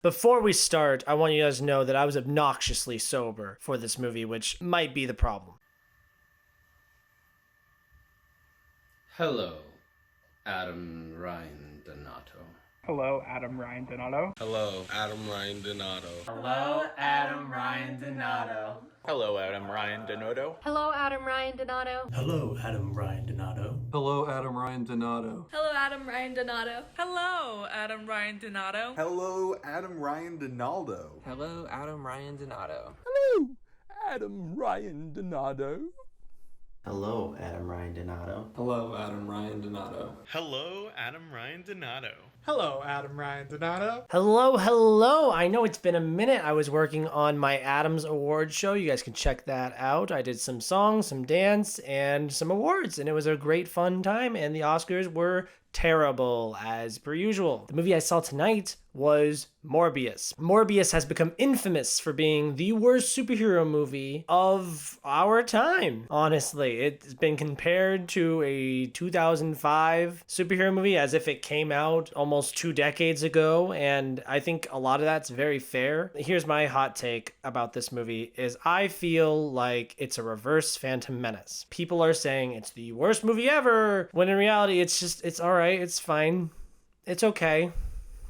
Before we start, I want you guys to know that I was obnoxiously sober for this movie, which might be the problem. Hello, Adam Ryan Donato. Hello, Adam Ryan Donato. Hello, Adam Ryan Donato. Hello, Adam Ryan Donato. Hello, Adam Ryan Donato. Hello, Adam Ryan Donato. Hello, Adam Ryan Donato. Hello, Adam Ryan Donato. Hello, Adam Ryan Donato. Hello, Adam Ryan Donato. Hello, Adam Ryan Donaldo. Hello, Adam Ryan Donato. Hello, Adam Ryan Donato. Hello, Adam Ryan Donato. Hello, Adam Ryan Donato. Hello, Adam Ryan Donato. Hello, Adam Ryan Donato. Hello. I know it's been a minute. I was working on my Adams Award show. You guys can check that out. I did some songs, some dance, and some awards, and it was a great fun time, and the Oscars were terrible, as per usual. The movie I saw tonight was Morbius. Morbius has become infamous for being the worst superhero movie of our time. Honestly, it's been compared to a 2005 superhero movie as if it came out almost 2 decades ago, and I think a lot of that's very fair. Here's my hot take about this movie is I feel like it's a reverse Phantom Menace. People are saying it's the worst movie ever, when in reality it's alright, it's fine, it's okay.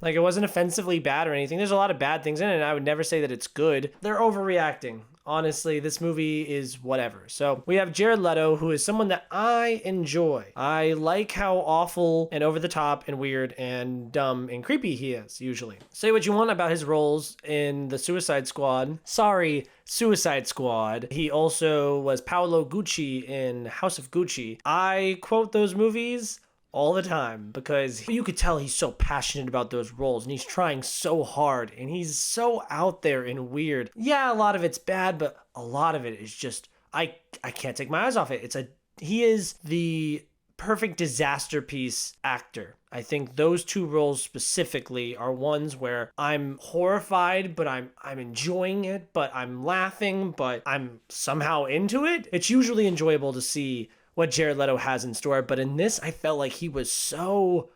Like, it wasn't offensively bad or anything. There's a lot of bad things in it, and I would never say that it's good. They're overreacting. Honestly, this movie is whatever. So we have Jared Leto, who is someone that I enjoy. I like how awful and over the top and weird and dumb and creepy he is, usually. Say what you want about his roles in the Suicide Squad. Suicide Squad. He also was Paolo Gucci in House of Gucci. I quote those movies all the time because you could tell he's so passionate about those roles and he's trying so hard and he's so out there and weird. Yeah, a lot of it's bad, but a lot of it is just I can't take my eyes off it. He is the perfect disaster piece actor. I think those two roles specifically are ones where I'm horrified, but I'm enjoying it, but I'm laughing, but I'm somehow into it. It's usually enjoyable to see what Jared Leto has in store, but in this, I felt like he was so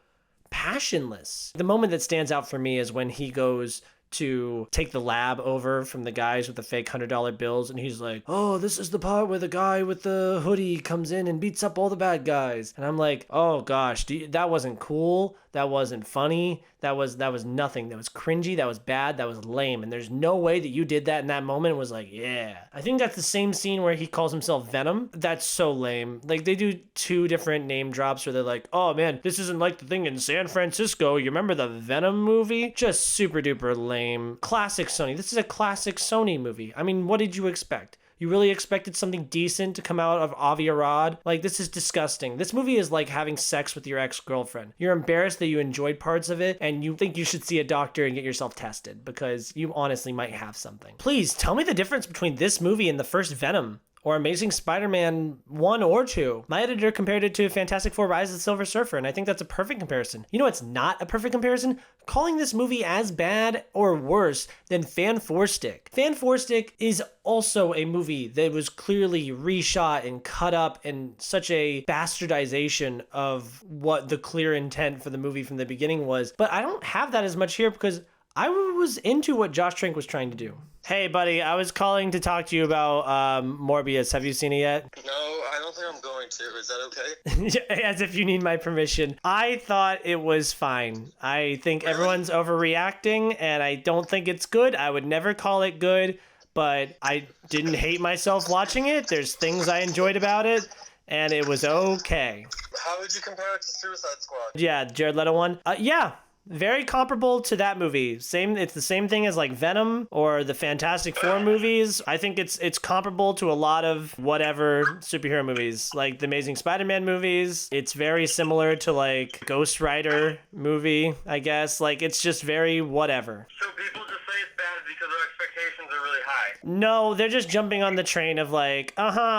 passionless. The moment that stands out for me is when he goes to take the lab over from the guys with the fake $100 bills, and he's like, oh, this is the part where the guy with the hoodie comes in and beats up all the bad guys. And I'm like, oh gosh, that wasn't cool. That wasn't funny. That was nothing. That was cringy. That was bad. That was lame. And there's no way that you did that in that moment and was like, yeah. I think that's the same scene where he calls himself Venom. That's so lame. Like, they do 2 different name drops where they're like, oh man, this isn't like the thing in San Francisco. You remember the Venom movie? Just super duper lame. Classic Sony. This is a classic Sony movie. I mean, what did you expect? You really expected something decent to come out of Avi Arad? Like, this is disgusting. This movie is like having sex with your ex-girlfriend. You're embarrassed that you enjoyed parts of it, and you think you should see a doctor and get yourself tested because you honestly might have something. Please, tell me the difference between this movie and the first Venom, or Amazing Spider-Man 1 or 2. My editor compared it to Fantastic Four: Rise of the Silver Surfer, and I think that's a perfect comparison. You know what's not a perfect comparison? Calling this movie as bad or worse than Fan Four Stick. Fan Four Stick is also a movie that was clearly reshot and cut up in such a bastardization of what the clear intent for the movie from the beginning was. But I don't have that as much here because I was into what Josh Trank was trying to do. Hey, buddy, I was calling to talk to you about Morbius. Have you seen it yet? No, I don't think I'm going to. Is that okay? As if you need my permission. I thought it was fine. I think everyone's overreacting, and I don't think it's good. I would never call it good, but I didn't hate myself watching it. There's things I enjoyed about it, and it was okay. How would you compare it to Suicide Squad? Yeah, Jared Leto one. Yeah. Very comparable to that movie. It's the same thing as like Venom or the Fantastic Four movies. I think it's comparable to a lot of whatever superhero movies, like the Amazing Spider-Man movies. It's very similar to like Ghost Rider movie, I guess. Like, it's just very whatever. So people just say it's bad because their expectations are really high. No, they're just jumping on the train of like,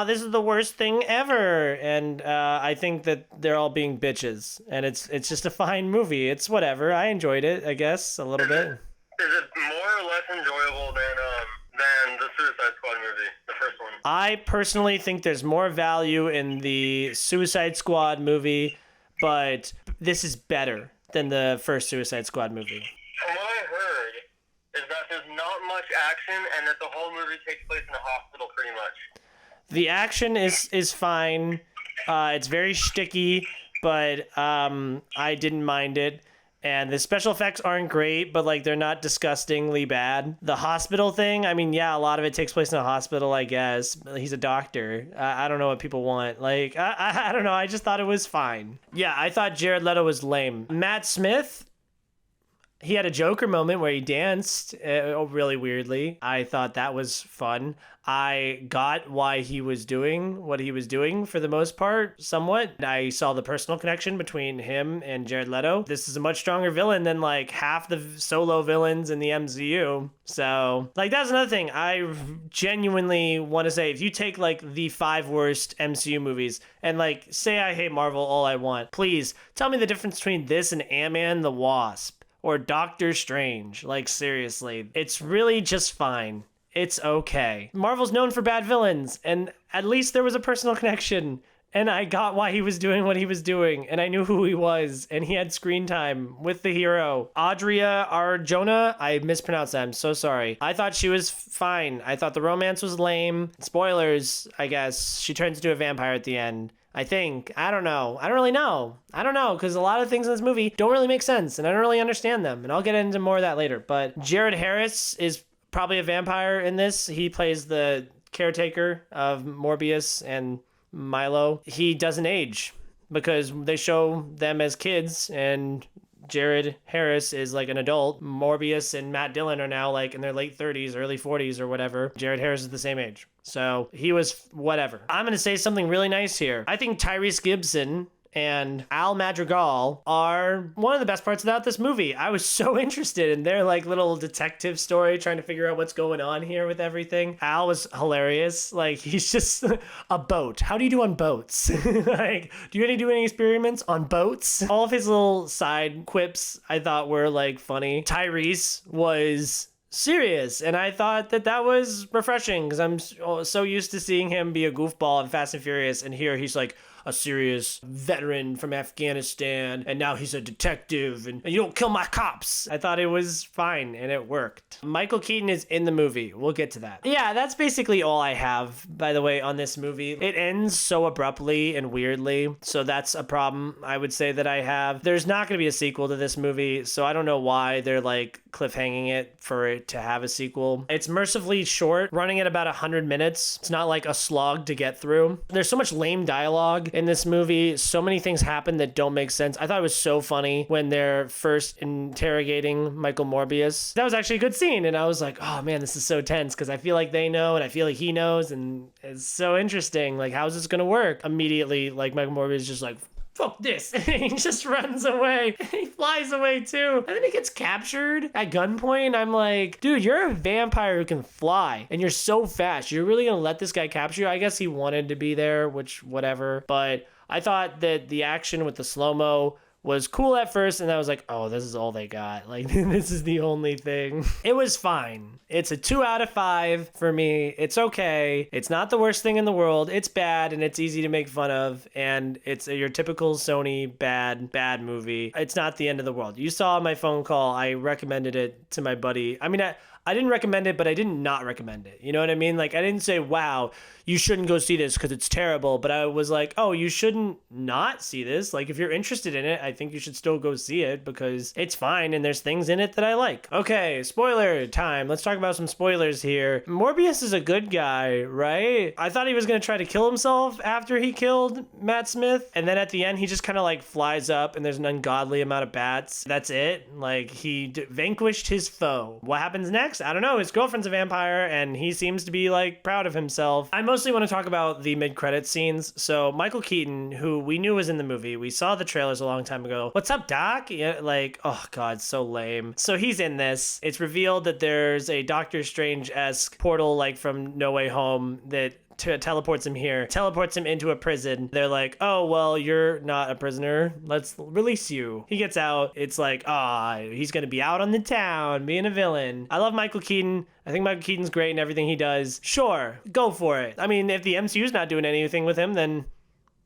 this is the worst thing ever. And I think that they're all being bitches. And it's just a fine movie. It's whatever. I enjoyed it, I guess, a little bit. Is it more or less enjoyable than the Suicide Squad movie, the first one? I personally think there's more value in the Suicide Squad movie, but this is better than the first Suicide Squad movie. From what I heard, is that there's not much action and that the whole movie takes place in a hospital pretty much. The action is fine. It's very shticky, but I didn't mind it. And the special effects aren't great, but like they're not disgustingly bad. The hospital thing, I mean, yeah, a lot of it takes place in a hospital, I guess. He's a doctor. I don't know what people want. Like, I don't know. I just thought it was fine. Yeah, I thought Jared Leto was lame. Matt Smith, he had a Joker moment where he danced really weirdly. I thought that was fun. I got why he was doing what he was doing for the most part, somewhat. I saw the personal connection between him and Jared Leto. This is a much stronger villain than like half the solo villains in the MCU. So, like, that's another thing. I genuinely want to say, if you take like the 5 worst MCU movies and like say I hate Marvel all I want, please tell me the difference between this and Ant-Man the Wasp or Doctor Strange. Like, seriously, it's really just fine. It's okay. Marvel's known for bad villains, and at least there was a personal connection, and I got why he was doing what he was doing, and I knew who he was, and he had screen time with the hero. Adria Arjona, I mispronounced that, I'm so sorry. I thought she was fine. I thought the romance was lame. Spoilers, I guess. She turns into a vampire at the end. I think. I don't know. I don't really know. I don't know, because a lot of things in this movie don't really make sense, and I don't really understand them, and I'll get into more of that later. But Jared Harris is probably a vampire in this. He plays the caretaker of Morbius and Milo. He doesn't age because they show them as kids, and Jared Harris is like an adult. Morbius and Matt Dillon are now like in their late 30s, early 40s or whatever. Jared Harris is the same age. So he was whatever. I'm going to say something really nice here. I think Tyrese Gibson and Al Madrigal are one of the best parts about this movie. I was so interested in their like little detective story, trying to figure out what's going on here with everything. Al was hilarious. Like, he's just a boat. How do you do on boats? Like, do you do any experiments on boats? All of his little side quips I thought were like funny. Tyrese was serious, and I thought that was refreshing because I'm so used to seeing him be a goofball in Fast and Furious, and here he's like a serious veteran from Afghanistan, and now he's a detective, and you don't kill my cops. I thought it was fine, and it worked. Michael Keaton is in the movie. We'll get to that. Yeah, that's basically all I have, by the way, on this movie. It ends so abruptly and weirdly, so that's a problem I would say that I have. There's not going to be a sequel to this movie, so I don't know why they're like cliffhanging it for it to have a sequel. It's mercifully short, running at about 100 minutes. It's not like a slog to get through. There's so much lame dialogue in this movie. So many things happen that don't make sense. I thought it was so funny when they're first interrogating Michael Morbius. That was actually a good scene, and I was like, oh man, this is so tense because I feel like they know and I feel like he knows, and it's so interesting. Like, how's this gonna work? Immediately, like, Michael Morbius is just like, fuck this. He just runs away. He flies away too. And then he gets captured at gunpoint. I'm like, dude, you're a vampire who can fly and you're so fast. You're really gonna let this guy capture you? I guess he wanted to be there, which whatever. But I thought that the action with the slow-mo was cool at first, and I was like, oh, this is all they got. Like, this is the only thing. It was fine. It's a 2 out of 5 for me. It's okay. It's not the worst thing in the world. It's bad, and it's easy to make fun of, and it's your typical Sony bad movie. It's not the end of the world. You saw my phone call. I recommended it to my buddy. I mean, I didn't recommend it, but I didn't not recommend it. You know what I mean? Like, I didn't say, wow, you shouldn't go see this because it's terrible. But I was like, oh, you shouldn't not see this. Like, if you're interested in it, I think you should still go see it because it's fine and there's things in it that I like. Okay, spoiler time. Let's talk about some spoilers here. Morbius is a good guy, right? I thought he was going to try to kill himself after he killed Matt Smith. And then at the end, he just kind of like flies up and there's an ungodly amount of bats. That's it. Like, he vanquished his foe. What happens next? I don't know. His girlfriend's a vampire and he seems to be like proud of himself. I mostly want to talk about the mid-credits scenes. So Michael Keaton, who we knew was in the movie, we saw the trailers a long time ago. What's up, Doc? Yeah, like, oh god, so lame. So he's in this. It's revealed that there's a Doctor Strange-esque portal like from No Way Home that teleports him here, teleports him into a prison. They're like, oh, well, you're not a prisoner. Let's release you. He gets out. It's like, he's going to be out on the town being a villain. I love Michael Keaton. I think Michael Keaton's great in everything he does. Sure, go for it. I mean, if the MCU's not doing anything with him, then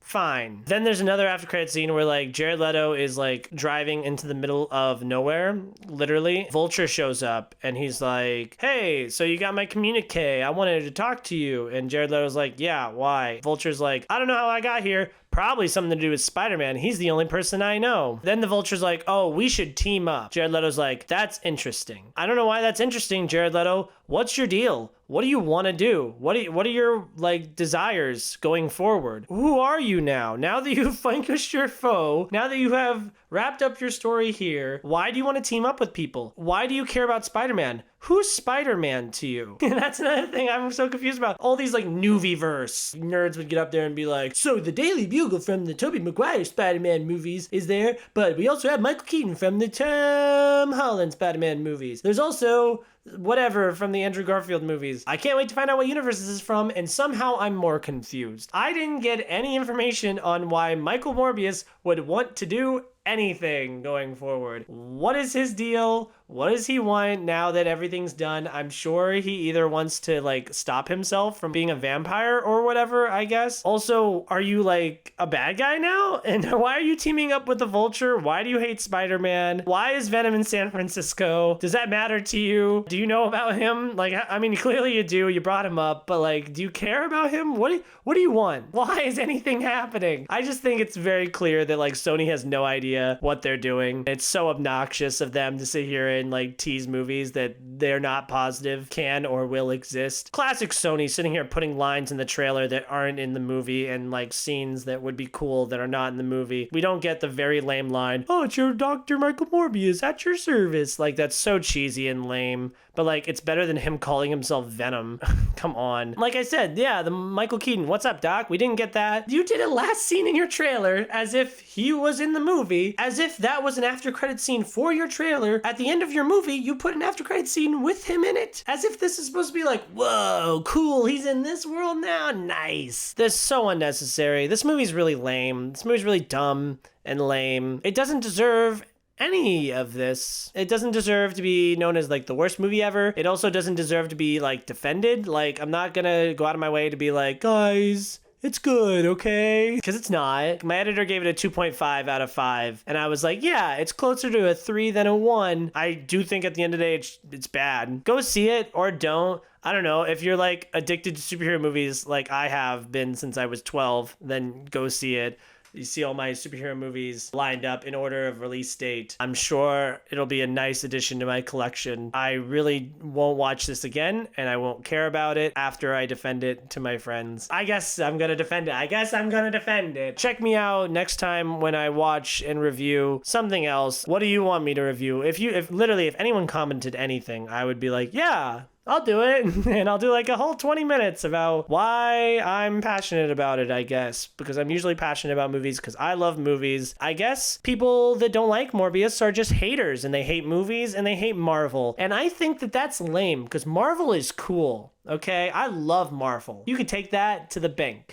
Fine. Then there's another after credit scene where like Jared Leto is like driving into the middle of nowhere, literally. Vulture shows up and he's like, hey, so you got my communique. I wanted to talk to you. And Jared Leto's like, yeah, why? Vulture's like, I don't know how I got here. Probably something to do with Spider-Man. He's the only person I know. Then the Vulture's like, oh, we should team up. Jared Leto's like, that's interesting. I don't know why that's interesting, Jared Leto. What's your deal? What do you want to do? What are your like desires going forward? Who are you now? Now that you've vanquished your foe, now that you have wrapped up your story here, why do you want to team up with people? Why do you care about Spider-Man? Who's Spider-Man to you? And that's another thing I'm so confused about. All these like Newsverse nerds would get up there and be like, so the Daily Bugle from the Tobey Maguire Spider-Man movies is there, but we also have Michael Keaton from the Tom Holland Spider-Man movies. There's also whatever from the Andrew Garfield movies. I can't wait to find out what universe this is from, and somehow I'm more confused. I didn't get any information on why Michael Morbius would want to do anything going forward. What is his deal? What does he want now that everything's done? I'm sure he either wants to like stop himself from being a vampire or whatever, I guess. Also, are you like a bad guy now? And why are you teaming up with the Vulture? Why do you hate Spider-Man? Why is Venom in San Francisco? Does that matter to you? Do you know about him? Like, I mean, clearly you do. You brought him up, but like, do you care about him? What do you want? Why is anything happening? I just think it's very clear that like Sony has no idea what they're doing. It's so obnoxious of them to sit here and like tease movies that they're not positive can or will exist. Classic Sony sitting here putting lines in the trailer that aren't in the movie and like scenes that would be cool that are not in the movie. We don't get the very lame line, oh, it's your Dr. Michael Morbius at your service. Like, that's so cheesy and lame. But like, it's better than him calling himself Venom. Come on. Like I said, yeah, the Michael Keaton, what's up, Doc? We didn't get that. You did a last scene in your trailer as if he was in the movie, as if that was an after credit scene for your trailer. At the end of your movie, you put an after credit scene with him in it, as if this is supposed to be like, whoa, cool, he's in this world now, nice. This is so unnecessary. This movie's really lame. This movie's really dumb and lame. It doesn't deserve any of this. It doesn't deserve to be known as like the worst movie ever. It also doesn't deserve to be like defended. Like, I'm not gonna go out of my way to be like, guys, it's good, okay? Because it's not. My editor gave it a 2.5 out of 5. And I was like, yeah, it's closer to a 3 than a 1. I do think at the end of the day, it's bad. Go see it or don't. I don't know. If you're like addicted to superhero movies like I have been since I was 12, then go see it. You see all my superhero movies lined up in order of release date. I'm sure it'll be a nice addition to my collection. I really won't watch this again, and I won't care about it after I defend it to my friends. I guess I'm gonna defend it. Check me out next time when I watch and review something else. What do you want me to review? If anyone commented anything, I would be like, yeah, I'll do it. And I'll do like a whole 20 minutes about why I'm passionate about it, I guess. Because I'm usually passionate about movies because I love movies. I guess people that don't like Morbius are just haters and they hate movies and they hate Marvel. And I think that that's lame because Marvel is cool. Okay? I love Marvel. You can take that to the bank.